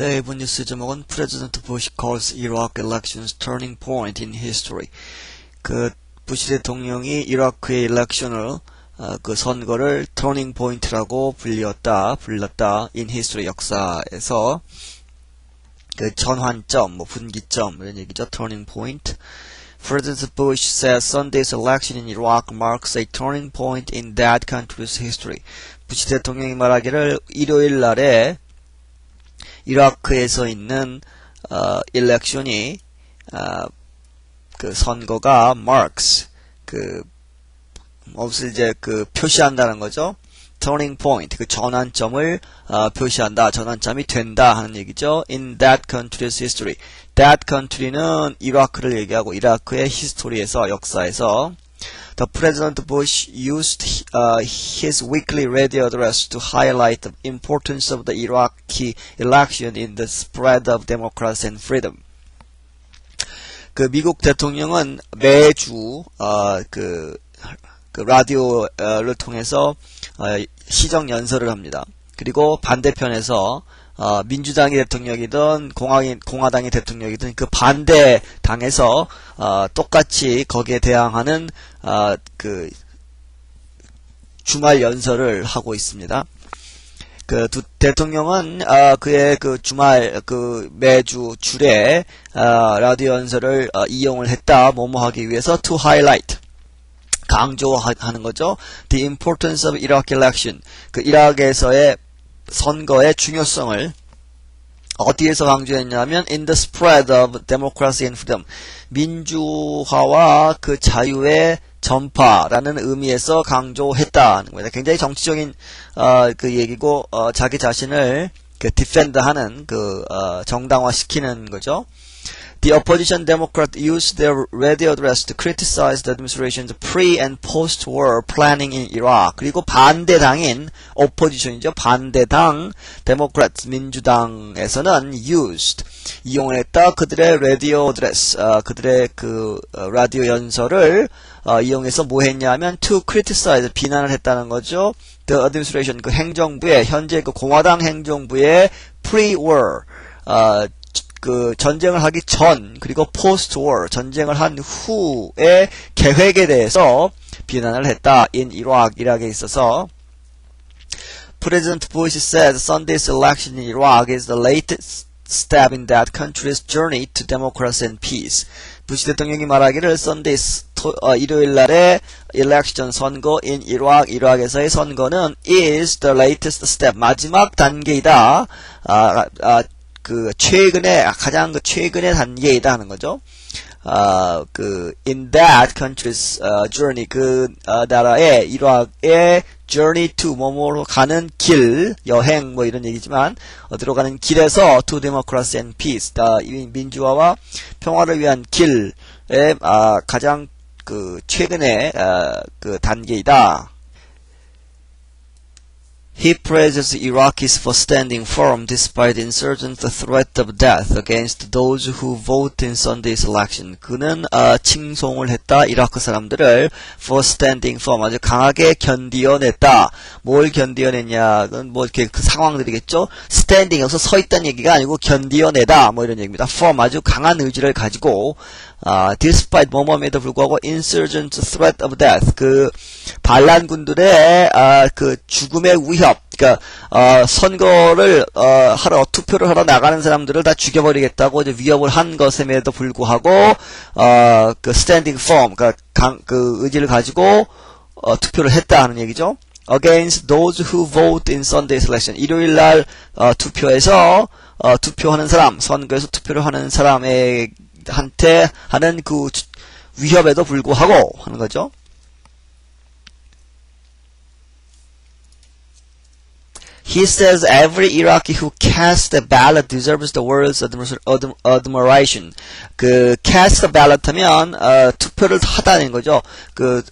네, 이번 뉴스 제목은 President Bush calls Iraq elections turning point in history. 부시 대통령이 이라크의 일렉션을 그 선거를 turning point라고 불렀다 in history 역사에서 그 전환점, 분기점 이런 얘기죠. turning point. President Bush says Sunday's election in Iraq marks a turning point in that country's history. 부시 대통령이 말하기를 일요일 날에 이라크에서 있는 일렉션이 그 선거가 marks 무엇을 이제 표시한다는 거죠. turning point 그 전환점을 표시한다. 전환점이 된다 하는 얘기죠. in that country's history. that country는 이라크를 얘기하고 이라크의 히스토리에서 역사에서 The President Bush used his weekly radio address to highlight the importance of the Iraqi election in the spread of democracy and freedom. 그 미국 대통령은 매주 그 라디오를 통해서 시정 연설을 합니다. 그리고 반대편에서 민주당이 대통령이든 공화당이 대통령이든 그 반대 당에서 똑같이 거기에 대항하는 그 주말 연설을 하고 있습니다. 그 대통령은 그의 그 주말 매주 줄에 라디오 연설을 이용을 했다. 뭐뭐 하기 위해서 to highlight 강조하는 거죠. The importance of Iraq election. 그 이라크에서의 선거의 중요성을 어디에서 강조했냐면 in the spread of democracy and freedom. 민주화와 그 자유의 전파라는 의미에서 강조했다는 겁니다. 굉장히 정치적인 그 얘기고 자기 자신을 디펜드하는 정당화시키는 거죠. The opposition Democrat used their radio address to criticize the administration's pre- and post-war planning in Iraq. 그리고 반대당인 opposition이죠. 반대당 Democrats 민주당에서는 used 이용했다. 그들의 radio address 그들의 라디오 연설을 이용해서 뭐 했냐면 to criticize 비난을 했다는 거죠. The administration 행정부의 현재 공화당 행정부의 pre-war 전쟁을 하기 전 그리고 post-war 전쟁을 한 후의 계획에 대해서 비난을 했다. in Iraq 이라크에 있어서 President Bush said Sunday's election in Iraq is the latest step in that country's journey to democracy and peace. 부시 대통령이 말하기를 일요일 날의 election 선거 in Iraq 이라크에서의 선거는 is the latest step 마지막 단계이다. 가장 최근의 단계이다 하는 거죠. in that country's journey 나라의 이라크의 journey to 뭐뭐로 가는 길 여행 이런 얘기지만 어디로 가는 길에서 to democracy and peace 민주화와 평화를 위한 길의 가장 최근의 단계이다. He praises Iraqis for standing firm despite insurgent threat of death against those who vote in Sunday's election. 그는 칭송을 했다. 이라크 사람들을 for standing firm 아주 강하게 견디어냈다. 뭘 견디어냈냐? 그건 이렇게 그 상황들이겠죠. standing 여기서 서 있다는 얘기가 아니고 견디어내다 이런 얘기입니다. firm 아주 강한 의지를 가지고 despite 뭐뭐에도 불구하고 insurgent threat of death 반란군들의 죽음의 위협 선거를 투표를 하러 나가는 사람들을 다 죽여버리겠다고 이제 위협을 한 것임에도 불구하고 standing firm 의지를 가지고 투표를 했다 하는 얘기죠. Against those who vote in Sunday's election. 일요일 날 투표에서 투표하는 사람, 선거에서 투표를 하는 사람한테 하는 위협에도 불구하고 하는 거죠. He says every Iraqi who casts a ballot deserves the world's admiration. cast a ballot 하면 투표를 하다는 거죠.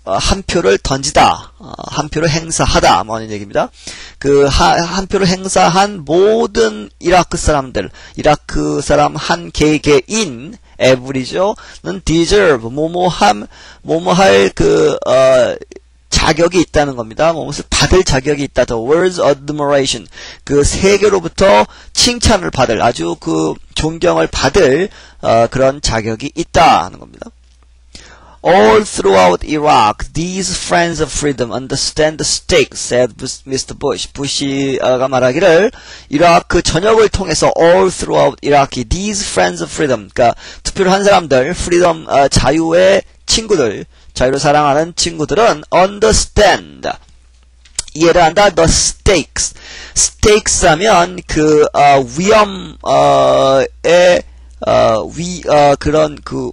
한 표를 던지다, 한 표를 행사하다 하는 얘기입니다. 한 표를 행사한 모든 이라크 사람들, 이라크 사람 한 개개인 every죠는 deserve 뭐뭐할 자격이 있다는 겁니다. 무엇을 받을 자격이 있다. The words admiration. 그 세계로부터 칭찬을 받을, 아주 그 존경을 받을 그런 자격이 있다 하는 겁니다. All throughout Iraq, these friends of freedom understand the stakes, said Mr. Bush. 부시가 말하기를 이라크 전역을 통해서 all throughout Iraq, these friends of freedom, 그러니까 투표를 한 사람들, freedom, 자유의 친구들, 자유를 사랑하는 친구들은 understand, 이해를 한다. The stakes. stakes 하면 그 위험의 그런 그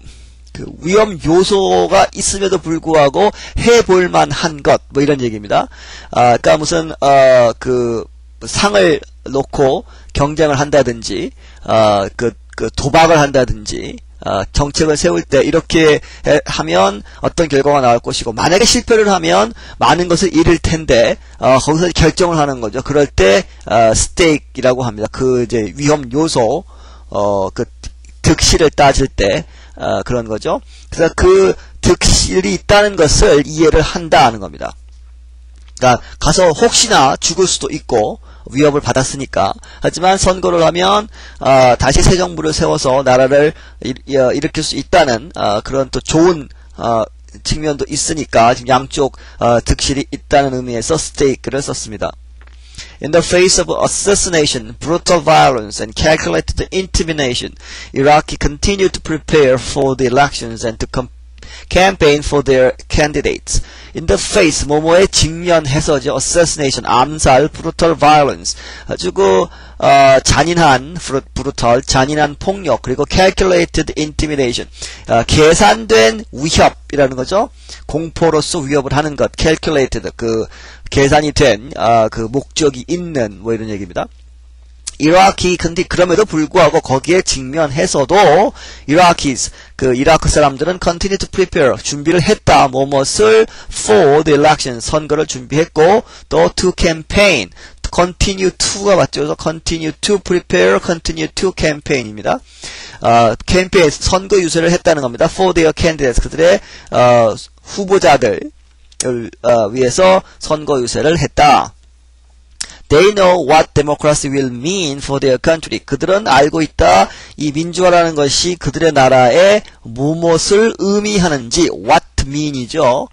위험 요소가 있음에도 불구하고 해볼 만한 것, 뭐 이런 얘기입니다. 그러니까 무슨 그 상을 놓고 경쟁을 한다든지, 그 도박을 한다든지, 정책을 세울 때 이렇게 하면 어떤 결과가 나올 것이고, 만약에 실패를 하면 많은 것을 잃을 텐데, 거기서 결정을 하는 거죠. 그럴 때 스테이크라고 합니다. 그 이제 위험 요소, 그 득실을 따질 때 그런 거죠. 그래서 그 득실이 있다는 것을 이해를 한다 하는 겁니다. 그러니까 가서 혹시나 죽을 수도 있고 위협을 받았으니까. 하지만 선거를 하면 다시 새 정부를 세워서 나라를 일으킬 수 있다는 그런 또 좋은 측면도 있으니까 지금 양쪽 득실이 있다는 의미에서 스테이크를 썼습니다. In the face of assassination, brutal violence, and calculated intimidation, Iraqi continued to prepare for the elections and to campaign for their candidates. In the face, 뭐뭐에 직면해서죠. assassination, 암살, brutal violence, 아주 그 잔인한 brutal, 잔인한 폭력, 그리고 calculated intimidation, 계산된 위협이라는 거죠. 공포로서 위협을 하는 것, calculated, 그 계산이 된 그 목적이 있는 뭐 이런 얘기입니다. 이라키 근데 그럼에도 불구하고 거기에 직면해서도 Iraqis 그 이라크 사람들은 continue to prepare 준비를 했다. 무엇을 for the election 선거를 준비했고 또 to campaign continue to가 맞죠. 그래서 continue to prepare, continue to campaign입니다. 캠페인 선거 유세를 했다는 겁니다. for their candidates 그들의 후보자들 위해서 선거 유세를 했다. They know what democracy will mean for their country. 그들은 알고 있다. 이 민주화라는 것이 그들의 나라에 무엇을 의미하는지 what mean이죠.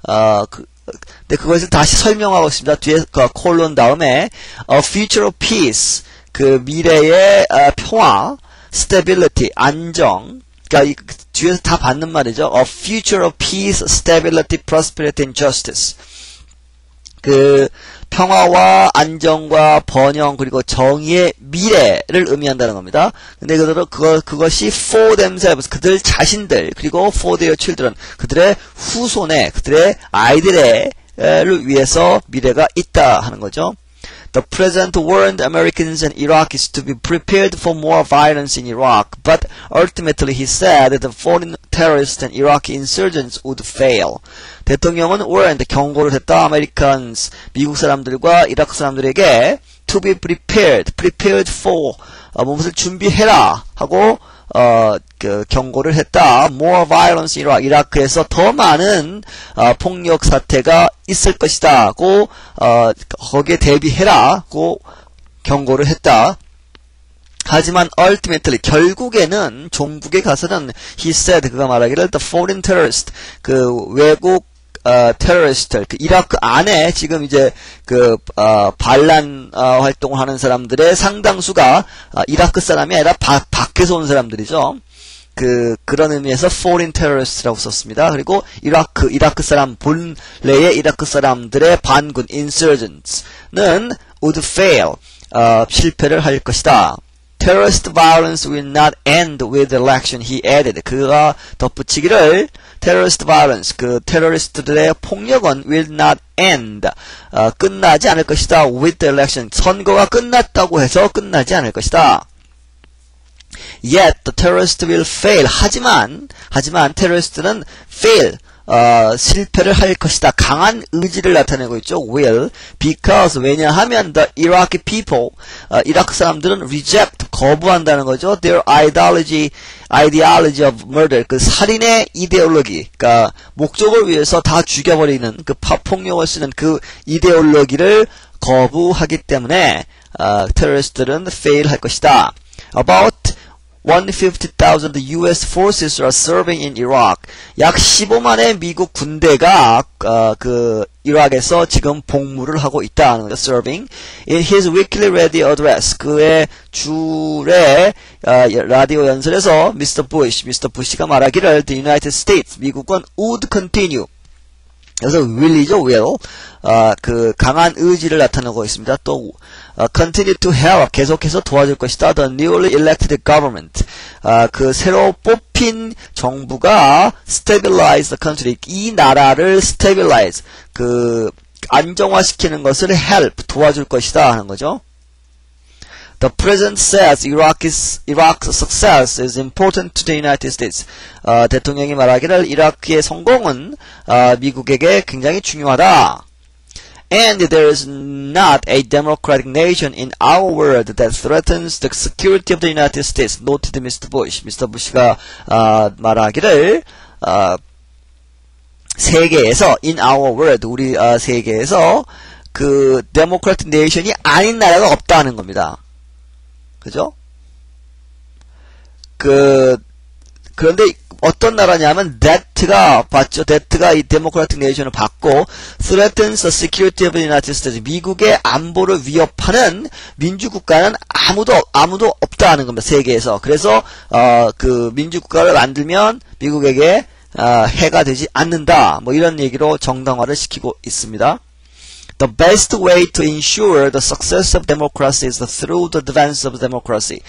근데 그것을 다시 설명하고 있습니다. 뒤에 콜론 다음에 a future of peace 그 미래의 평화, stability 안정. 그러니까 뒤에서 다 받는 말이죠. A future of peace, stability, prosperity, and justice. 그 평화와 안정과 번영 그리고 정의의 미래를 의미한다는 겁니다. 근데 그것이 for themselves 그들 자신들 그리고 for their children 그들의 후손에 그들의 아이들을 위해서 미래가 있다 하는 거죠. The president warned Americans and Iraqis to be prepared for more violence in Iraq, but ultimately he said that the foreign terrorists and Iraqi insurgents would fail. 대통령은 warned, 경고를 했다. Americans, 미국 사람들과 이라크 사람들에게 to be prepared, prepared for, 무엇을 준비해라 하고 경고를 했다. More violence in Iraq, 이라크에서 더 많은 폭력 사태가 있을 것이다고 거기에 대비해라고 경고를 했다. 하지만 ultimately 결국에는 종국에 가서는 he said 그가 말하기를 the foreign terrorist 그 외국 테러리스트들, 그 이라크 안에 지금 이제 그 반란 활동을 하는 사람들의 상당수가 이라크 사람이 아니라 밖에서 온 사람들이죠. 그런 의미에서 foreign terrorist라고 썼습니다. 그리고 이라크 사람 본래의 이라크 사람들의 반군 insurgents는 would fail 실패를 할 것이다. Terrorist violence will not end with the election, he added. 그가 덧붙이기를 terrorist violence, 그 테러리스트들의 폭력은 will not end, 끝나지 않을 것이다. with the election, 선거가 끝났다고 해서 끝나지 않을 것이다. Yet the terrorist will fail. 하지만 테러리스트는 fail, 실패를 할 것이다. 강한 의지를 나타내고 있죠. will. because 왜냐하면 the Iraqi people 이라크 사람들은 reject 거부한다는 거죠. their ideology of murder 그 살인의 이데올로기 그러니까 목적을 위해서 다 죽여버리는 그 폭력을 쓰는 그 이데올로기를 거부하기 때문에 테러리스트들은 fail 할 것이다. About 150,000 US forces are serving in Iraq. 약 15만의 미국 군대가 그 이라크에서 지금 복무를 하고 있다는 거죠. Serving. In his weekly radio address, 그의 주례 라디오 연설에서 Mr. Bush가 말하기를 The United States, 미국은 would continue. 그래서 will이죠, will. 그 강한 의지를 나타내고 있습니다. 또 continue to help 계속해서 도와줄 것이다. The newly elected government 그 새로 뽑힌 정부가 stabilize the country 이 나라를 stabilize 그 안정화시키는 것을 help 도와줄 것이다 하는 거죠. The president says Iraq's success is important to the United States. 대통령이 말하기를 이라크의 성공은 미국에게 굉장히 중요하다. And there is not a democratic nation in our world that threatens the security of the United States. Noted Mr. Bush. Mr. Bush가 말하기를 세계에서 in our world 우리 세계에서 그 democratic nation이 아닌 나라가 없다는 겁니다. 그죠? 그런데 어떤 나라냐면 that가 봤죠. that가 이 데모크라틱 네이션을 받고 threatens the security of the United States. 미국의 안보를 위협하는 민주국가는 아무도 없다는 겁니다. 세계에서. 그래서 그 민주국가를 만들면 미국에게 해가 되지 않는다. 뭐 이런 얘기로 정당화를 시키고 있습니다. The best way to ensure the success of democracy is through the advance of democracy.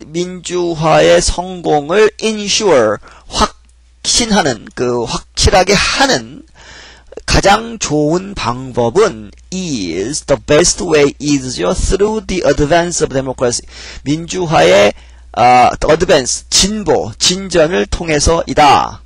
민주화의 성공을 ensure, 확신하는, 확실하게 하는 가장 좋은 방법은 is, the best way is요, through the advance of democracy. 민주화의, advance, 진전을 통해서이다.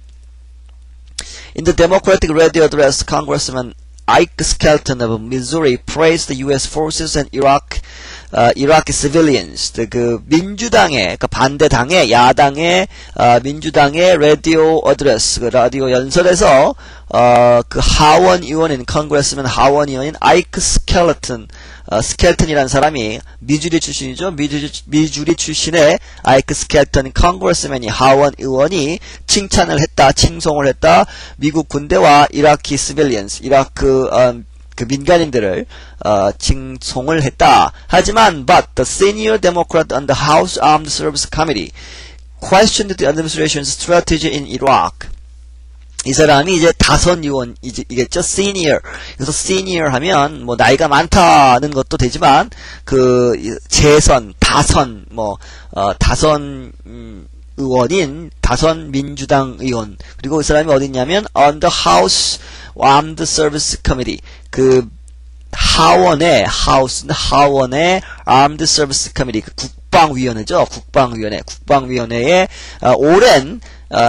In the Democratic Radio Address, Congressman Ike Skelton of Missouri praised the U.S. forces and Iraqi civilians. 그 민주당의, 그 반대당의, 야당의, 민주당의 라디오 어드레스, 그 라디오 연설에서, 그 하원 의원인, 컨그레스맨 하원 의원인 아이크 스켈턴이라는 사람이 미주리 출신이죠. 미주리 출신의 아이크 스켈턴 컨그레스맨이 하원 의원이 칭찬을 했다, 칭송을 했다. 미국 군대와 이라키 시빌리언스, 이라크 그 민간인들을 칭송을 했다. 하지만 but the senior Democrat on the House Armed Services Committee questioned the administration's strategy in Iraq. 이 사람이 이제 다선 의원이겠죠. senior. 그래서 senior 하면 뭐 나이가 많다는 것도 되지만 그 다선 다선 의원인 다선 민주당 의원. 그리고 이 사람이 어디 있냐면 on the House Armed Services Committee. 그 하원의 Armed Services Committee. 그 국방위원회죠. 국방위원회의 오랜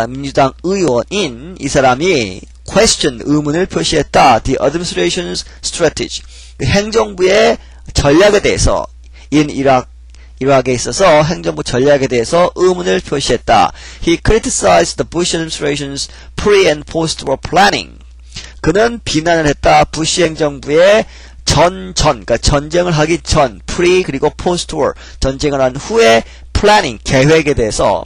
민주당 의원인 이 사람이 question, 의문을 표시했다. The administration's strategy. 그 행정부의 전략에 대해서 in 이라크에 있어서 행정부 전략에 대해서 의문을 표시했다. He criticized the Bush administration's pre- and post-war planning. 그는 비난을 했다. 부시 행정부의 그러니까 전쟁을 하기 전, pre 그리고 post-war, 전쟁을 한 후의 planning, 계획에 대해서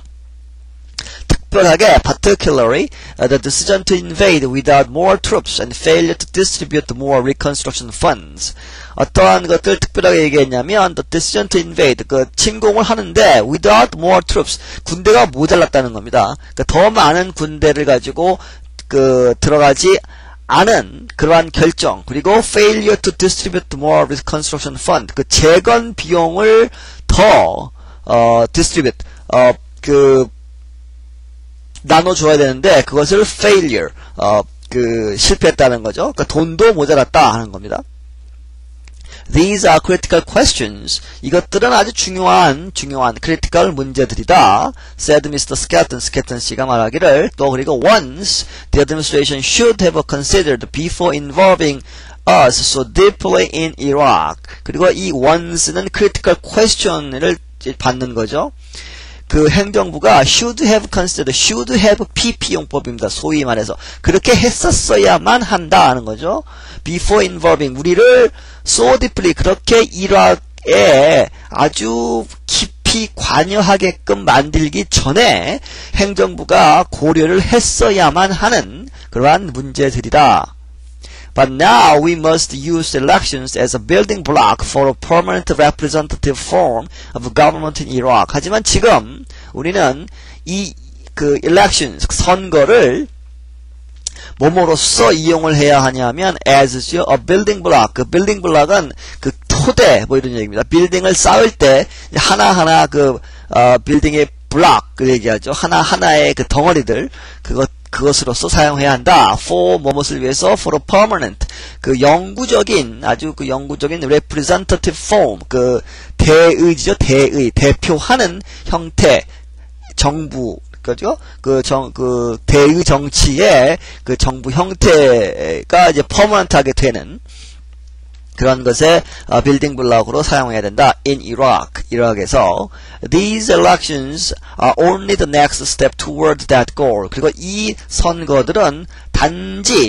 특별하게, particularly, the decision to invade without more troops and failure to distribute more reconstruction funds. 어떠한 것들 특별하게 얘기했냐면, the decision to invade, 침공을 하는데, without more troops, 군대가 모자랐다는 겁니다. 그러니까 더 많은 군대를 가지고, 들어가지 않은 그러한 결정, 그리고 failure to distribute more reconstruction fund, 재건 비용을 더, distribute, 나눠줘야 되는데, 그것을 failure, 실패했다는 거죠. 돈도 모자랐다 하는 겁니다. These are critical questions. 이것들은 아주 중요한 critical 문제들이다. said Mr. Skelton 씨가 말하기를 또 그리고 once the administration should have considered before involving us so deeply in Iraq. 그리고 이 once는 critical question을 받는 거죠. 그 행정부가 should have considered, should have PP용법입니다. 소위 말해서 그렇게 했었어야만 한다 하는 거죠. before involving 우리를 so deeply 그렇게 이라크에 아주 깊이 관여하게끔 만들기 전에 행정부가 고려를 했어야만 하는 그러한 문제들이다. But now we must use elections as a building block for a permanent representative form of government in Iraq. 하지만 지금 우리는 이 그 elections 선거를 뭐뭐로써 이용을 해야 하냐면 as죠. a building block. 그 building block은 그 토대 뭐 이런 얘기입니다. 빌딩을 쌓을 때 하나하나 그 빌딩의 블록 그 얘기하죠. 하나하나의 그 덩어리들 그것으로서 사용해야 한다. for 뭐뭇을 위해서 for a permanent 그 영구적인 아주 그 영구적인 representative form 그 대의죠. 대표하는 형태 정부 그죠? 그 대의 정치의 그 정부 형태가 이제 퍼머넌트하게 되는 그런 것에 빌딩 블록으로 사용해야 된다. In Iraq, 이라크에서 these elections are only the next step toward that goal. 그리고 이 선거들은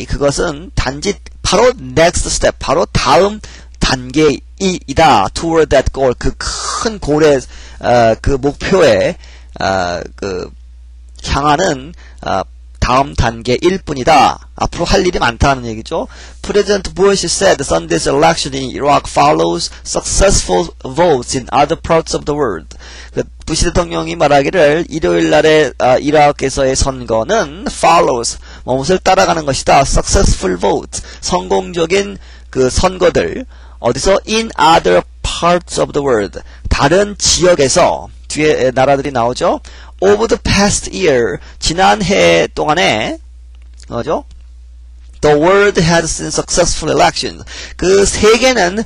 그것은 단지 바로 next step, 바로 다음 단계이다. Toward that goal, 그 큰 골의 그 목표에 그 향하는 다음 단계일 뿐이다. 앞으로 할 일이 많다는 얘기죠. President Bush said Sunday's election in Iraq follows successful votes in other parts of the world. 부시 대통령이 말하기를 일요일 날의 이라크에서의 선거는 follows 무엇을 따라가는 것이다. Successful votes 성공적인 그 선거들 어디서 in other parts of the world 다른 지역에서 뒤에 나라들이 나오죠. Over the past year, 지난 해 동안에, 뭐죠? The world has seen successful elections. 그 세계는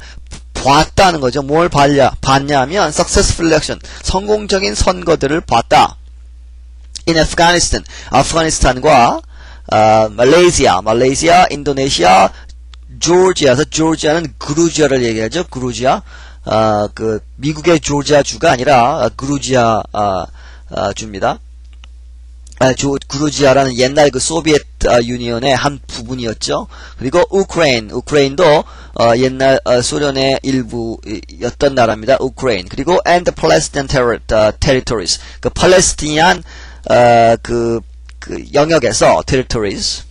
봤다는 거죠. 뭘 봤냐면, successful election, 성공적인 선거들을 봤다. In Afghanistan, 아프가니스탄과, 말레이시아, 인도네시아, 조지아에서, 조지아는 그루지아를 얘기하죠. 그루지아. 그, 미국의 조지아주가 아니라, 그루지아, 주입니다. 그루지아라는 옛날 그 소비에트 유니언의 한 부분이었죠. 그리고 우크레인도 옛날 소련의 일부였던 나라입니다. 우크레인. 그리고 and the Palestinian territories. 그 팔레스티니안 그 영역에서 territories.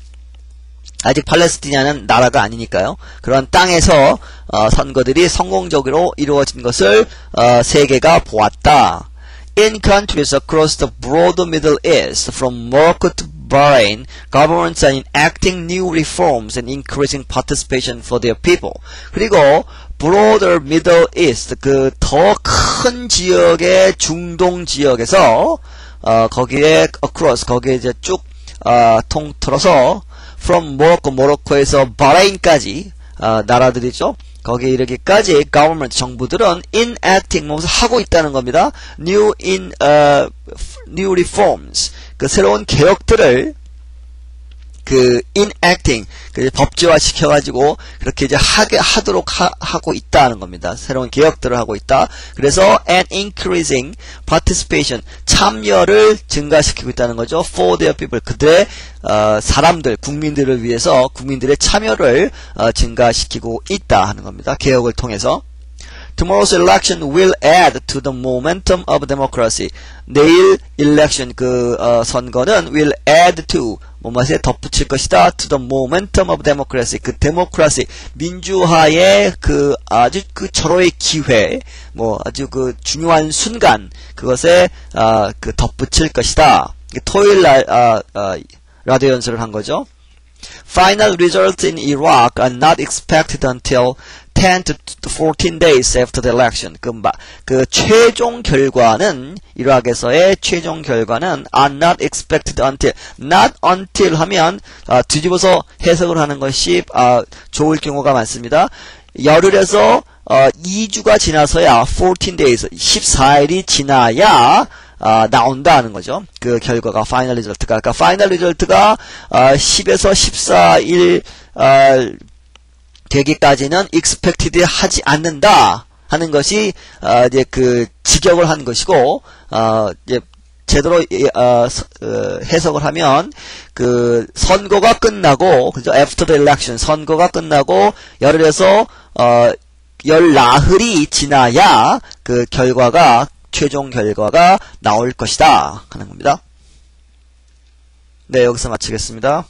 아직 팔레스티나는 나라가 아니니까요. 그런 땅에서 선거들이 성공적으로 이루어진 것을 세계가 보았다. In countries across the broader Middle East, from Morocco to Bahrain, governments are enacting new reforms and increasing participation for their people. 그리고 broader Middle East, 그 더 큰 지역의 중동 지역에서 거기에 across, 거기에 이제 쭉 통틀어서 from Morocco, 모로코에서 바레인까지 나라들이죠. 거기에 이르기까지 government 정부들은 enacting 무엇을 하고 있다는 겁니다. new reforms 그 새로운 개혁들을 그 enacting 그 법제화 시켜가지고 그렇게 이제 하고 있다는 겁니다. 새로운 개혁들을 하고 있다. 그래서 and increasing participation 참여를 증가시키고 있다는 거죠. for their people 그들의 사람들 국민들을 위해서 국민들의 참여를 증가시키고 있다 하는 겁니다. 개혁을 통해서. Tomorrow's election will add to the momentum of democracy. 내일 election 그 선거는 will add to 뭐뭐에 덧붙일 것이다. to the momentum of democracy. 그 데모크라시 민주화의 그 아주 그 절호의 기회 뭐 아주 그 중요한 순간 그것에 그 덧붙일 것이다. 토요일 날 라디오 연설을 한 거죠. Final results in Iraq are not expected until 10 to 14 days after the election. 그 최종 결과는 이라크에서의 최종 결과는 are not expected until. not until 하면 뒤집어서 해석을 하는 것이 좋을 경우가 많습니다. 열흘에서 2주가 지나서야 14 days, 14일이 지나야 나온다 하는 거죠. 그 결과가 파이널 리절트가. 그러니까 파이널 리절트가 10에서 14일 되기까지는 expected 하지 않는다 하는 것이 이제 그 직역을 하는 것이고 이제 제대로 해석을 하면 그 선거가 끝나고 그죠? After the election 선거가 끝나고 열흘에서 열나흘이 지나야 그 결과가 최종 결과가 나올 것이다 하는 겁니다. 네, 여기서 마치겠습니다.